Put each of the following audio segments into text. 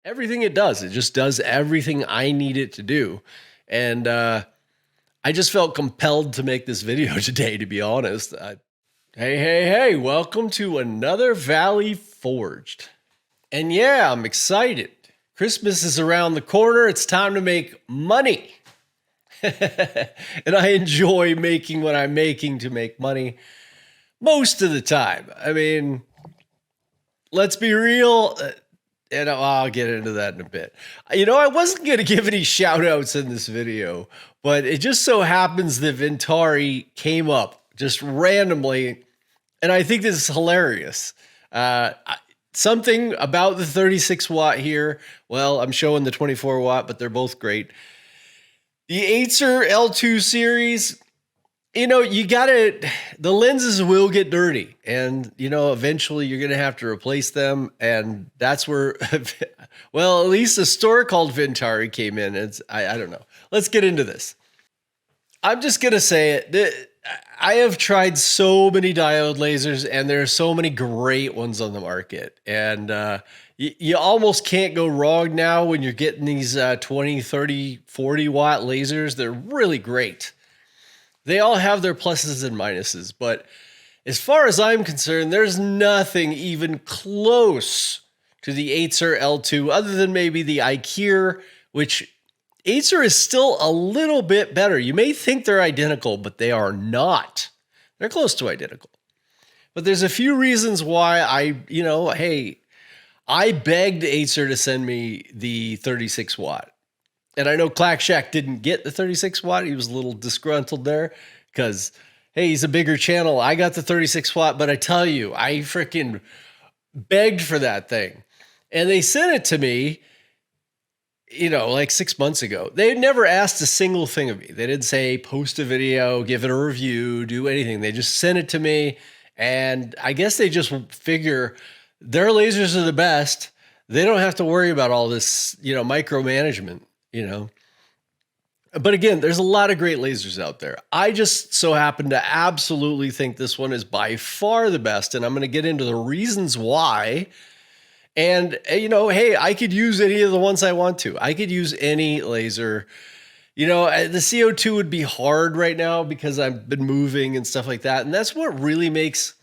everything it does. It just does everything I need it to do. And I just felt compelled to make this video today, to be honest. Hey, welcome to another Valley Forged. And yeah, I'm excited. Christmas is around the corner. It's time to make money. And I enjoy making what I'm making to make money most of the time. I mean, let's be real. And I'll get into that in a bit. I wasn't going to give any shout outs in this video, but it just so happens that Ventari came up just randomly. And I think this is hilarious. Something about the 36 watt here. Well, I'm showing the 24 watt, but they're both great. The Atezr L2 series, the lenses will get dirty, and, eventually you're going to have to replace them. And that's where, well, at least a store called Ventari came in. I don't know. Let's get into this. I'm just going to say it. I have tried so many diode lasers, and there are so many great ones on the market. And you almost can't go wrong now when you're getting these 20, 30, 40 watt lasers. They're really great. They all have their pluses and minuses, but as far as I'm concerned, there's nothing even close to the Atezr L2 other than maybe the Ikea, which Atezr is still a little bit better. You may think they're identical, but they are not. They're close to identical. But there's a few reasons why I begged Atezr to send me the 36 watt. And I know Clack Shack didn't get the 36 watt. He was a little disgruntled there because, hey, he's a bigger channel. I got the 36 watt, but I tell you, I freaking begged for that thing. And they sent it to me, like 6 months ago. They had never asked a single thing of me. They didn't say post a video, give it a review, do anything. They just sent it to me. And I guess they just figure their lasers are the best. They don't have to worry about all this, micromanagement. But again, there's a lot of great lasers out there. I just so happen to absolutely think this one is by far the best, and I'm going to get into the reasons why. And hey, I could use any of the ones I want to. I could use any laser. The CO2 would be hard right now because I've been moving and stuff like that, and that's what really makes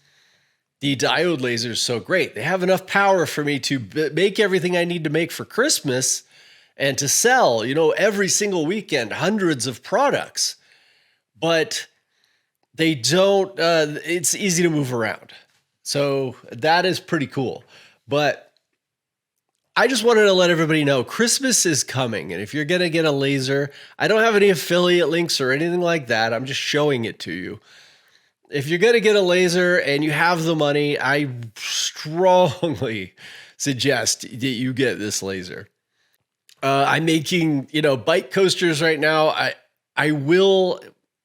the diode lasers so great. They have enough power for me to make everything I need to make for Christmas and to sell, every single weekend, hundreds of products. But they don't, it's easy to move around. So that is pretty cool. But I just wanted to let everybody know Christmas is coming. And if you're going to get a laser, I don't have any affiliate links or anything like that. I'm just showing it to you. If you're going to get a laser and you have the money, I strongly suggest that you get this laser. I'm making, bike coasters right now. I will,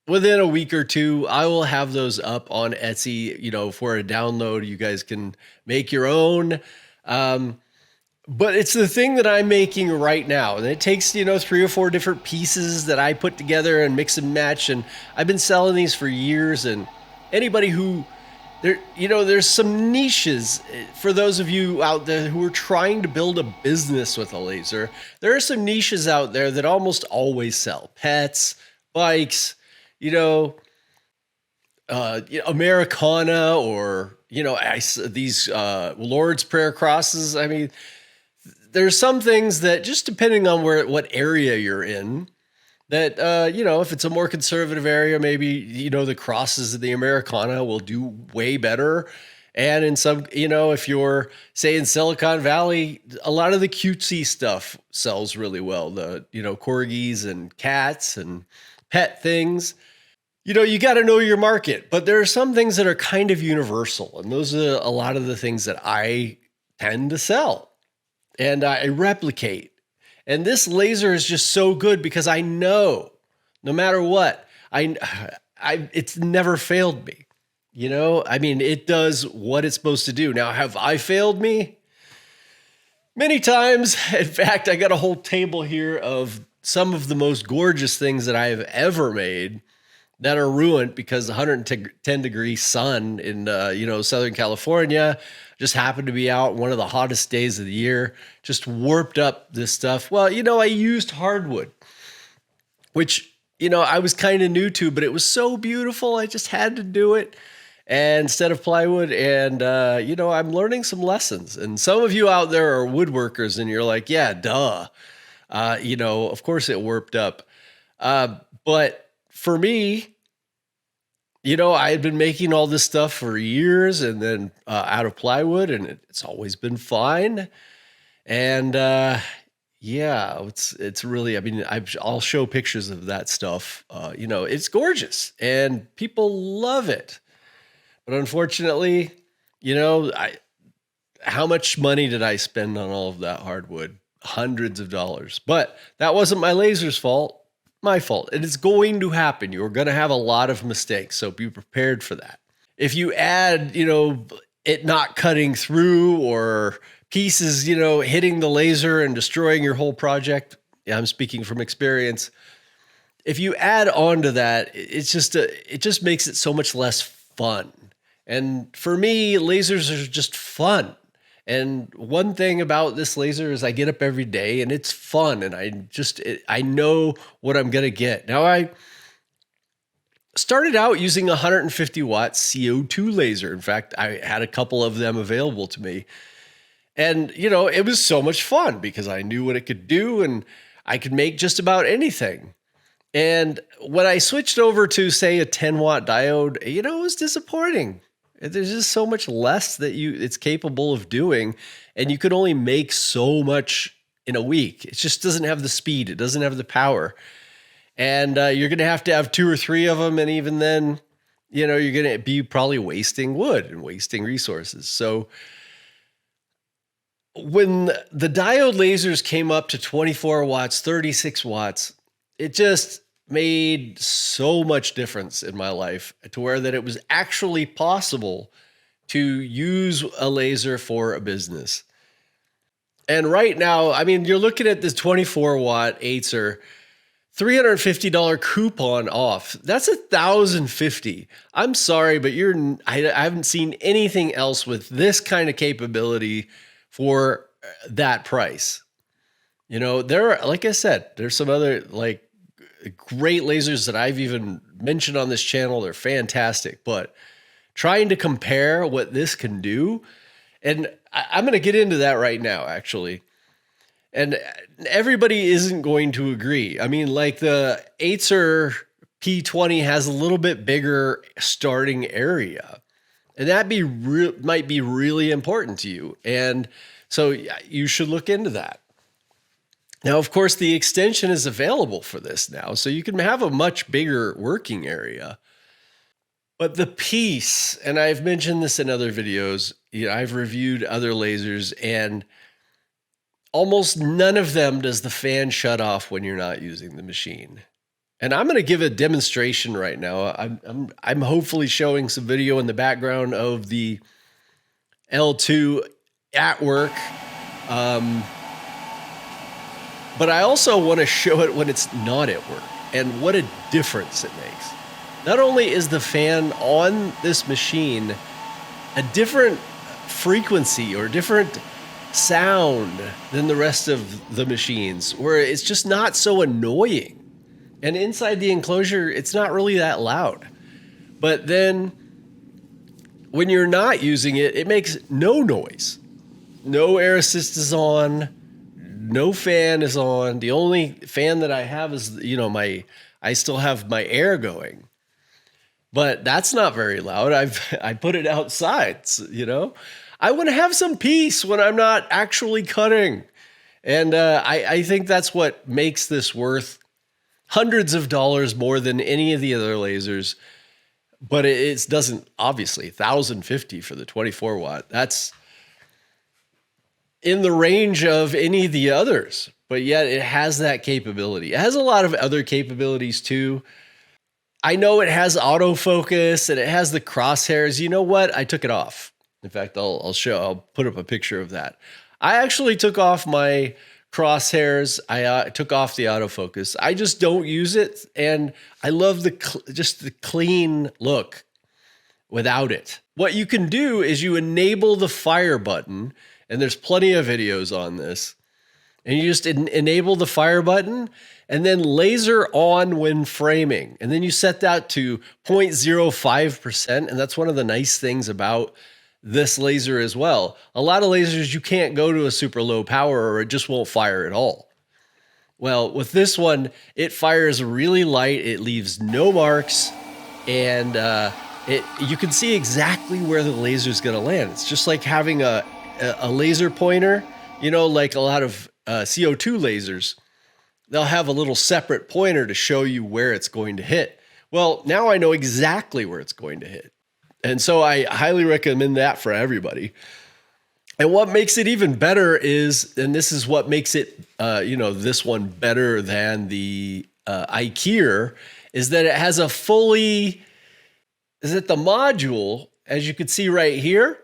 within a week or two, I will have those up on Etsy, for a download. You guys can make your own. But it's the thing that I'm making right now. And it takes, 3 or 4 different pieces that I put together and mix and match. And I've been selling these for years. And anybody who there's some niches for those of you out there who are trying to build a business with a laser. There are some niches out there that almost always sell pets, bikes, Americana, or, these Lord's Prayer crosses. I mean, there's some things that just depending on what area you're in, that, if it's a more conservative area, maybe, the crosses of the Americana will do way better. And in some, if you're, say, in Silicon Valley, a lot of the cutesy stuff sells really well. The, corgis and cats and pet things. You got to know your market. But there are some things that are kind of universal. And those are a lot of the things that I tend to sell. And I replicate. And this laser is just so good because I know no matter what, it's never failed me. It does what it's supposed to do. Now, have I failed me? Many times. In fact, I got a whole table here of some of the most gorgeous things that I have ever made that are ruined because the 110-degree sun in Southern California just happened to be out one of the hottest days of the year, just warped up this stuff. Well, I used hardwood, which I was kind of new to, but it was so beautiful. I just had to do it, and instead of plywood. And I'm learning some lessons. And some of you out there are woodworkers, and you're like, yeah, duh. Of course it warped up. But for me, I had been making all this stuff for years, and then out of plywood, and it's always been fine. And yeah, it's really, I mean, I'll show pictures of that stuff. It's gorgeous, and people love it. But unfortunately, how much money did I spend on all of that hardwood? Hundreds of dollars. But that wasn't my laser's fault. My fault. And it's going to happen. You're going to have a lot of mistakes. So be prepared for that. If you add, it not cutting through, or pieces, hitting the laser and destroying your whole project. Yeah, I'm speaking from experience. If you add on to that, it just makes it so much less fun. And for me, lasers are just fun. And one thing about this laser is I get up every day and it's fun, and I know what I'm going to get. Now, I started out using a 150 watt CO2 laser. In fact, I had a couple of them available to me. And, it was so much fun because I knew what it could do, and I could make just about anything. And when I switched over to, say, a 10 watt diode, it was disappointing. There's just so much less that it's capable of doing, and you could only make so much in a week. It just doesn't have the speed. It doesn't have the power. And you're going to have 2 or 3 of them. And even then, you're going to be probably wasting wood and wasting resources. So when the diode lasers came up to 24 watts, 36 watts, it just made so much difference in my life, to where that it was actually possible to use a laser for a business. And right now, I mean, you're looking at this 24 watt Atezr, $350 coupon off. That's $1,050. I'm sorry, but I haven't seen anything else with this kind of capability for that price. Like I said, there's some other great lasers that I've even mentioned on this channel. They're fantastic, but trying to compare what this can do, and I'm going to get into that right now, actually. And everybody isn't going to agree. I mean, like the Atezr P20 has a little bit bigger starting area, and that might be really important to you. And so you should look into that. Now, of course, the extension is available for this now, so you can have a much bigger working area. But the piece, and I've mentioned this in other videos, I've reviewed other lasers, and almost none of them does the fan shut off when you're not using the machine. And I'm going to give a demonstration right now. I'm hopefully showing some video in the background of the L2 at work. But I also want to show it when it's not at work, and what a difference it makes. Not only is the fan on this machine a different frequency or different sound than the rest of the machines, where it's just not so annoying. And inside the enclosure, it's not really that loud. But then when you're not using it, it makes no noise. No air assist is on. No fan is on. The only fan that I have is, I still have my air going, but that's not very loud. I put it outside, I want to have some peace when I'm not actually cutting. And I think that's what makes this worth hundreds of dollars more than any of the other lasers. But it doesn't, obviously, $1,050 for the 24 watt. That's in the range of any of the others, but yet it has that capability. It has a lot of other capabilities too. I know it has autofocus and it has the crosshairs. You know what? I took it off. In fact, I'll put up a picture of that. I actually took off my crosshairs. I took off the autofocus. I just don't use it, and I love just the clean look without it. What you can do is you enable the fire button, and there's plenty of videos on this, and you just enable the fire button and then laser on when framing. And then you set that to 0.05%. And that's one of the nice things about this laser as well. A lot of lasers, you can't go to a super low power or it just won't fire at all. Well, with this one, it fires really light. It leaves no marks, and you can see exactly where the laser is going to land. It's just like having a laser pointer, like a lot of CO2 lasers. They'll have a little separate pointer to show you where it's going to hit. Well, now I know exactly where it's going to hit. And so I highly recommend that for everybody. And what makes it even better is, and this is what makes it, this one better than the IKEA, is that it has the module, as you can see right here,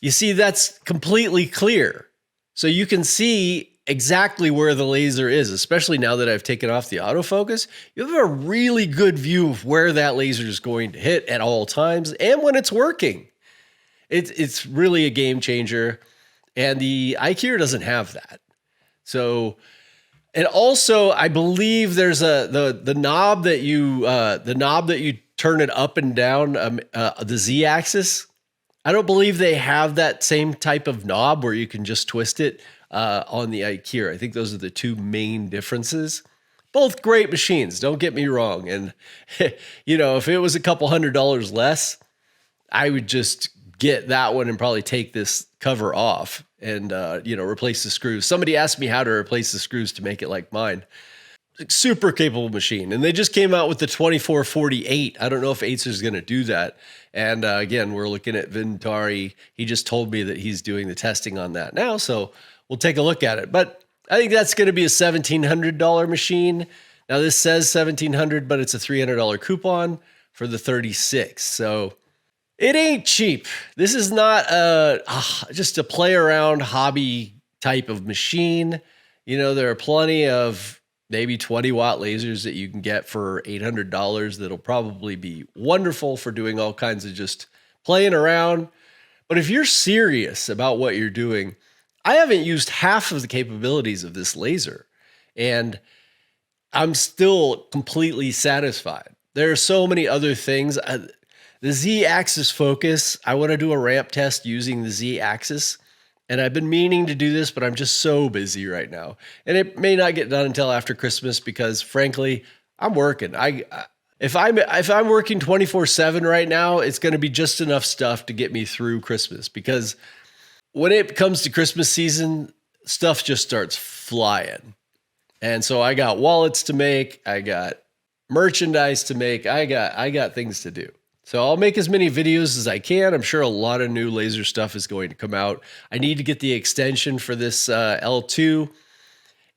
you see that's completely clear. So you can see exactly where the laser is, especially now that I've taken off the autofocus. You have a really good view of where that laser is going to hit at all times and when it's working. It's really a game changer, and the IKEA doesn't have that. So, and also I believe there's the knob that you turn it up and down, the Z-axis. I don't believe they have that same type of knob where you can just twist it on the IKEA. I think those are the two main differences. Both great machines, don't get me wrong. And, if it was a couple $100 less, I would just get that one and probably take this cover off and, replace the screws. Somebody asked me how to replace the screws to make it like mine. Super capable machine. And they just came out with the 2448. I don't know if Atezr is going to do that. And again, we're looking at Ventari. He just told me that he's doing the testing on that now. So we'll take a look at it. But I think that's going to be a $1,700 machine. Now this says $1,700, but it's a $300 coupon for the 36. So it ain't cheap. This is not just a play around hobby type of machine. There are plenty of maybe 20 watt lasers that you can get for $800 that'll probably be wonderful for doing all kinds of just playing around. But if you're serious about what you're doing, I haven't used half of the capabilities of this laser, and I'm still completely satisfied. There are so many other things. The Z-axis focus, I want to do a ramp test using the Z-axis. And I've been meaning to do this, but I'm just so busy right now. And it may not get done until after Christmas because, frankly, I'm working. If I'm working 24/7 right now, it's going to be just enough stuff to get me through Christmas, because when it comes to Christmas season, stuff just starts flying. And so I got wallets to make, I got merchandise to make, I got things to do. So I'll make as many videos as I can. I'm sure a lot of new laser stuff is going to come out. I need to get the extension for this L2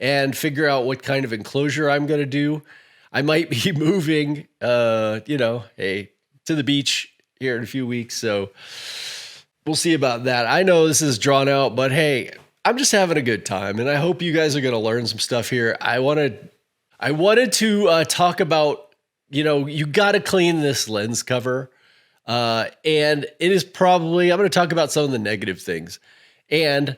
and figure out what kind of enclosure I'm going to do. I might be moving, to the beach here in a few weeks. So we'll see about that. I know this is drawn out, but hey, I'm just having a good time, and I hope you guys are going to learn some stuff here. I wanted to talk about, you got to clean this lens cover. And it is probably, I'm going to talk about some of the negative things, and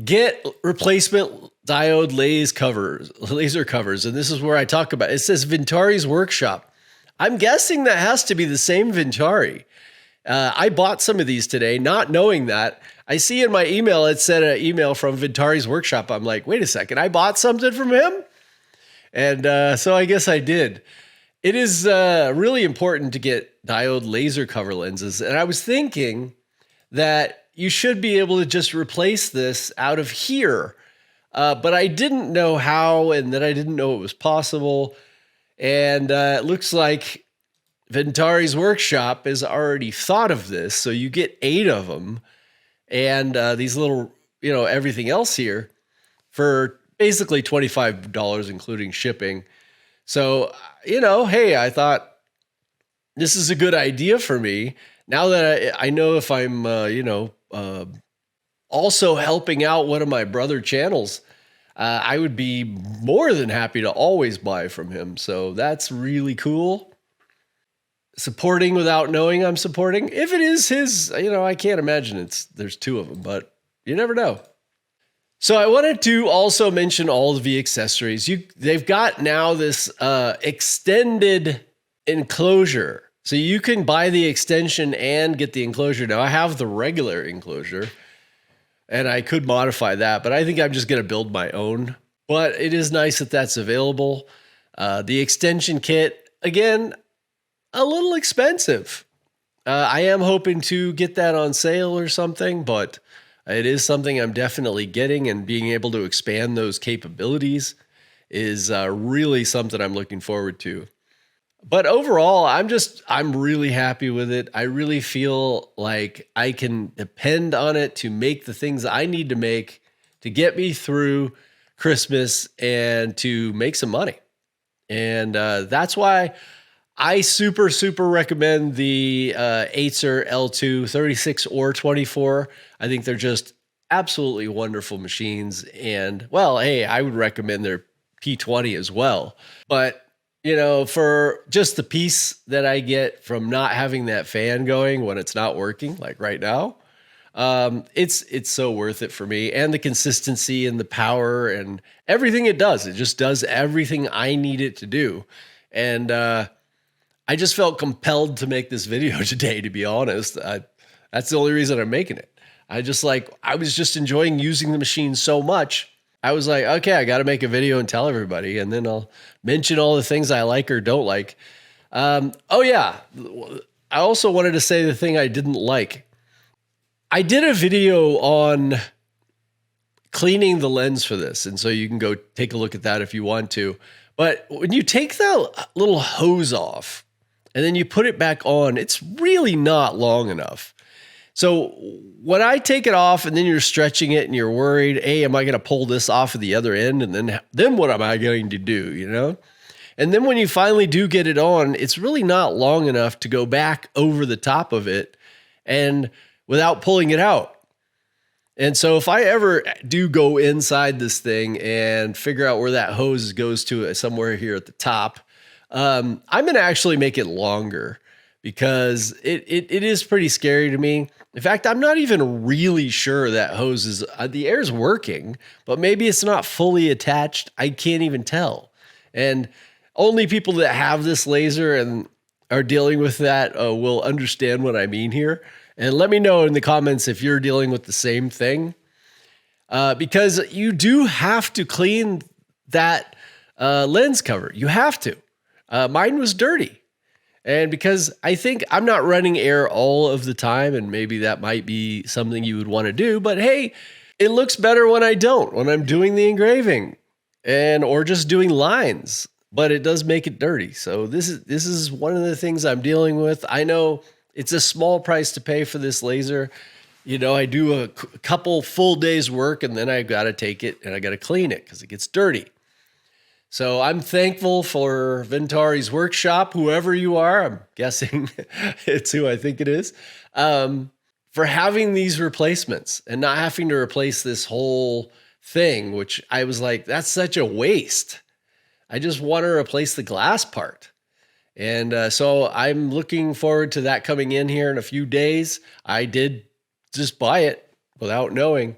get replacement diode laser covers. And this is where I talk about, it says Ventari's Workshop. I'm guessing that has to be the same Ventari. I bought some of these today, not knowing that. I see in my email, it said an email from Ventari's Workshop. I'm like, wait a second, I bought something from him? And so I guess I did. It is really important to get diode laser cover lenses. And I was thinking that you should be able to just replace this out of here. But I didn't know how, and then I didn't know it was possible. And it looks like Ventari's Workshop has already thought of this. So you get 8 of them, and these little, everything else here for basically $25, including shipping. So, hey, I thought this is a good idea for me. Now that I know if I'm, also helping out one of my brother channels, I would be more than happy to always buy from him. So that's really cool. Supporting without knowing I'm supporting. If it is his, I can't imagine there's two of them, but you never know. So I wanted to also mention all of the accessories. They've got now this extended enclosure. So you can buy the extension and get the enclosure. Now I have the regular enclosure and I could modify that, but I think I'm just going to build my own. But it is nice that that's available. The extension kit, again, a little expensive. I am hoping to get that on sale or something, but it is something I'm definitely getting, and being able to expand those capabilities is really something I'm looking forward to. But overall, I'm really happy with it. I really feel like I can depend on it to make the things I need to make to get me through Christmas and to make some money. And that's why I super recommend the Atezr L2 36 or 24. I think they're just absolutely wonderful machines. And well, hey, I would recommend their P20 as well. But for just the peace that I get from not having that fan going when it's not working, like right now, it's so worth it for me. And the consistency and the power and everything it does. It just does everything I need it to do. And I just felt compelled to make this video today, to be honest. That's the only reason I'm making it. I was just enjoying using the machine so much. I was like, okay, I got to make a video and tell everybody, and then I'll mention all the things I like or don't like. Oh yeah, I also wanted to say the thing I didn't like. I did a video on cleaning the lens for this, and so you can go take a look at that if you want to. But when you take the little hose off and then you put it back on, it's really not long enough. So when I take it off and then you're stretching it and you're worried, hey, am I going to pull this off of the other end? And then what am I going to do, And then when you finally do get it on, it's really not long enough to go back over the top of it and without pulling it out. And so if I ever do go inside this thing and figure out where that hose goes to somewhere here at the top, I'm going to actually make it longer, because it is pretty scary to me. In fact, I'm not even really sure that hose is, the air's working, but maybe it's not fully attached. I can't even tell. And only people that have this laser and are dealing with that will understand what I mean here. And let me know in the comments if you're dealing with the same thing, because you do have to clean that lens cover. You have to. Mine was dirty. And because I think I'm not running air all of the time, and maybe that might be something you would want to do, but hey, it looks better when I don't, when I'm doing the engraving or just doing lines, but it does make it dirty. So this is one of the things I'm dealing with. I know it's a small price to pay for this laser. I do a couple full days work, and then I got to take it and I got to clean it because it gets dirty. So I'm thankful for Ventari's workshop, whoever you are, I'm guessing it's who I think it is, for having these replacements and not having to replace this whole thing, which I was like, that's such a waste. I just want to replace the glass part. And so I'm looking forward to that coming in here in a few days. I did just buy it without knowing.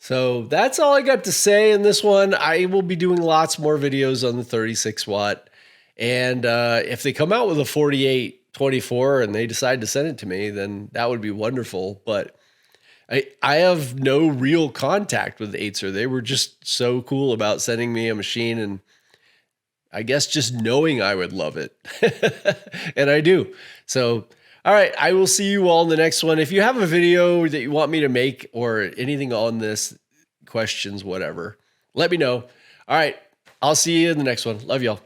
So that's all I got to say in this one. I will be doing lots more videos on the 36 watt. And if they come out with a 4824 and they decide to send it to me, then that would be wonderful. But I have no real contact with Atezr. They were just so cool about sending me a machine, and I guess just knowing I would love it. And I do. So, all right, I will see you all in the next one. If you have a video that you want me to make or anything on this, questions, whatever, let me know. All right, I'll see you in the next one. Love y'all.